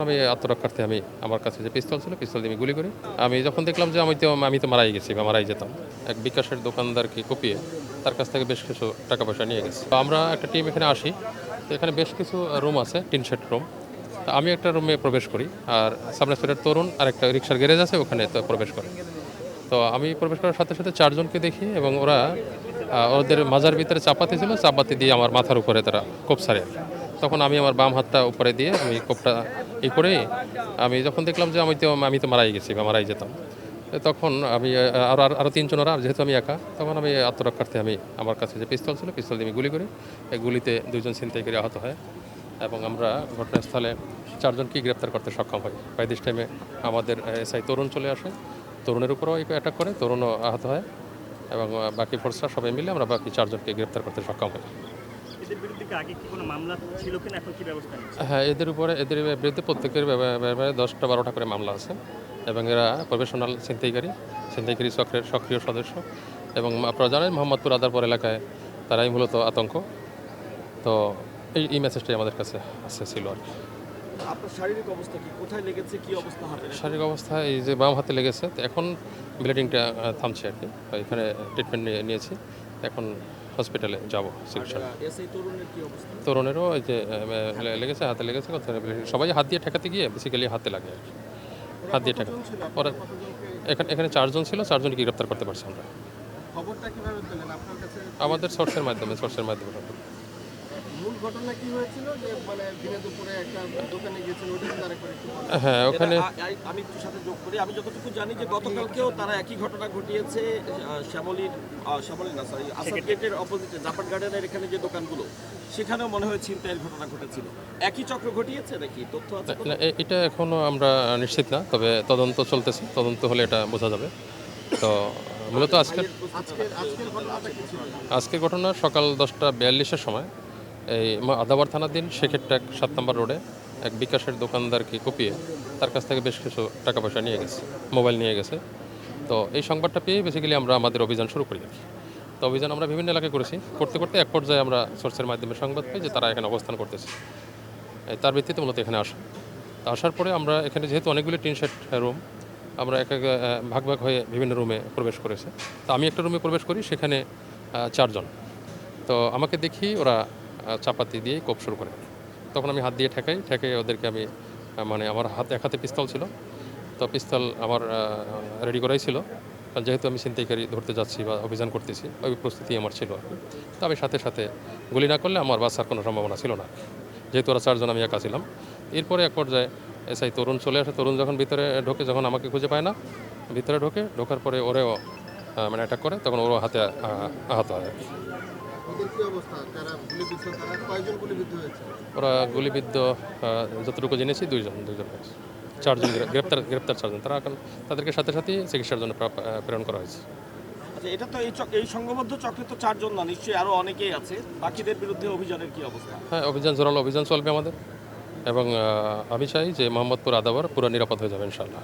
আমি আত্মরক্ষার্থে আমার কাছে যে পিস্তল ছিল, পিস্তল দিয়ে আমি গুলি করি। আমি যখন দেখলাম যে আমি তো মারাই গেছি বা মারাই যেতাম। এক বিকাশের দোকানদারকে কুপিয়ে তার কাছ থেকে বেশ কিছু টাকা পয়সা নিয়ে গেছি। তো আমরা একটা টিম এখানে আসি। তো এখানে বেশ কিছু রুম আছে, টিন শেড রুম। তো আমি একটা রুমে প্রবেশ করি, আর সাব ইন্সপেক্টর তরুণ আর একটা রিক্সার গ্যারেজ আছে, ওখানে তো প্রবেশ করে। তো আমি প্রবেশ করার সাথে সাথে চারজনকে দেখি এবং ওরা ওদের মাজার ভিতরে চাপাতি ছিল, চাপাতি দিয়ে আমার মাথার উপরে তারা কোপ সারে। তখন আমি আমার বাম হাতটা উপরে দিয়ে আমি কোপটা করে আমি যখন দেখলাম যে আমি তো মারাই গেছি বা মারাই যেতাম। তো তখন আমি আরও তিনজন ওরা, যেহেতু আমি একা, তখন আমি আত্মরক্ষার্থে আমার কাছে যে পিস্তল ছিল, পিস্তল দিয়ে আমি গুলি করি। এই গুলিতে দুইজন ছিনতাইকারী আহত হয় এবং আমরা ঘটনাস্থলে চারজনকেই গ্রেপ্তার করতে সক্ষম হই। বাই দিস টাইমে আমাদের এসআই তরুণ চলে আসে, তরুণের উপরও অ্যাটাক করে, তরুণও আহত হয় এবং বাকি ফোর্সরা সবাই মিলে আমরা বাকি চারজনকে গ্রেপ্তার করতে সক্ষম হই। এদের বিরুদ্ধে কি আগে কি কোনো মামলা ছিল কিনা, এখন কি ব্যবস্থা নিচ্ছে? হ্যাঁ, এদের বিরুদ্ধে প্রত্যেকের ব্যাপারে 10টা-12টা করে মামলা আছে এবং এরা প্রফেশনাল ছিনতাইকারী চক্রের সক্রিয় সদস্য। এবং আপনারা জানেন, মোহাম্মদপুর আদারপুর এলাকায় তারাই মূলত আতঙ্ক। তো এই মেসেজটাই আমাদের কাছে ছিল আর কি। আপনার শারীরিক অবস্থা কি, কোথায় লেগেছে, কি অবস্থা হবে? শারীরিক অবস্থা এই যে বাম হাতে লেগেছে, তো এখন ব্লিডিংটা থামছে আর কি। এখানে ট্রিটমেন্ট নিয়েছি, এখন হসপিটালে যাব চিকিৎসা। এসআই তরুণের কি অবস্থা? তরুণেরও এই যে লেগেছে, হাতে লেগেছে, সবাই হাত দিয়ে ঠেকাতে গিয়ে বেসিক্যালি হাতে লাগে আর কি। হাত দিয়ে ঠেকা ওরা এখানে চারজন ছিল, চারজনকে গ্রেপ্তার করতে পারছি আমরা। খবরটা কিভাবে পেলেন আপনার কাছে? আমাদের সোর্সের মাধ্যমে মূল ঘটনা কি হয়েছিল যে মানে দিনে দুপুরে একটা দোকানে গিয়েছিল, ওটা আরেকবার একটু বলুন। হ্যাঁ, ওখানে আমি একটু সাথে যোগ করি। আমি যতটুকু জানি যে গতকালকেও তারা একই ঘটনা ঘটিয়েছে শ্যামলী না, সরি, আসাদ গেটের অপোজিটে জাপান গার্ডেনের এখানে যে দোকানগুলো, সেখানেও মনে হয় ছিনতাইয়ের ঘটনা ঘটেছিল। একই চক্র ঘটিয়েছে নাকি, তথ্য আছে? এটা এখনও আমরা নিশ্চিত না, তবে তদন্ত চলতেছে, তদন্ত হলে এটা বোঝা যাবে। তো মূলত আজকের ঘটনা সকাল 10টা 42-এর সময় এই আদাবার থানাধীন শেখেরটাক 7 নম্বর রোডে এক বিকাশের দোকানদারকে কুপিয়ে তার কাছ থেকে বেশ কিছু টাকা পয়সা নিয়ে গেছে, মোবাইল নিয়ে গেছে। তো এই সংবাদটা পেয়ে বেসিক্যালি আমরা আমাদের অভিযান শুরু করি আর কি। তো অভিযান আমরা বিভিন্ন এলাকায় করতে করতে এক পর্যায়ে আমরা সোর্সের মাধ্যমে সংবাদ পাই যে তারা এখানে অবস্থান করতেছে। তার ভিত্তিতে মূলত এখানে আসার পরে আমরা এখানে যেহেতু অনেকগুলি টিন শেড রুম, আমরা ভাগ হয়ে বিভিন্ন রুমে প্রবেশ করেছে। তো আমি একটা রুমে প্রবেশ করি, সেখানে চারজন। তো আমাকে দেখি ওরা চাপাতি দিয়ে কোপ শুরু করে। তখন আমি হাত দিয়ে ঠেকাই ওদেরকে। আমি মানে আমার এক হাতে পিস্তল ছিল, তো পিস্তল আমার রেডি করাই ছিল, কারণ যেহেতু আমি ছিনতাইকারী ধরতে যাচ্ছি বা অভিযান করতেছি, ওই প্রস্তুতি আমার ছিল আর কি। তো আমি সাথে সাথে গুলি না করলে আমার বাঁচার কোনো সম্ভাবনা ছিল না, যেহেতু ওরা চারজন, আমি একা ছিলাম। এরপরে এক পর্যায়ে এসআই তরুণ চলে আসে। তরুণ যখন ভিতরে ঢোকে, যখন আমাকে খুঁজে পায় না, ভিতরে ঢোকার পরে ওরেও মানে অ্যাটাক করে, তখন ওরও হাতে আহত হয় আর কি। ওরা গুলিবিদ্ধ যতটুকু জেনেছি দুইজন হয়েছে। চারজন গ্রেপ্তার চারজন। তাদেরকে সাথে সাথেই চিকিৎসার জন্য প্রেরণ করা হয়েছে। আচ্ছা, এটা তো এই সংঘবদ্ধ চক্রে তো চারজন না, নিশ্চয়ই আরো অনেকেই আছে। বাকিদের বিরুদ্ধে অভিযানের কি অবস্থা? হ্যাঁ, জোরালো অভিযান চলবে আমাদের, এবং আমি চাই যে মোহাম্মদপুর আদাবার পুরো নিরাপদ হয়ে যাবে ইনশাআল্লাহ।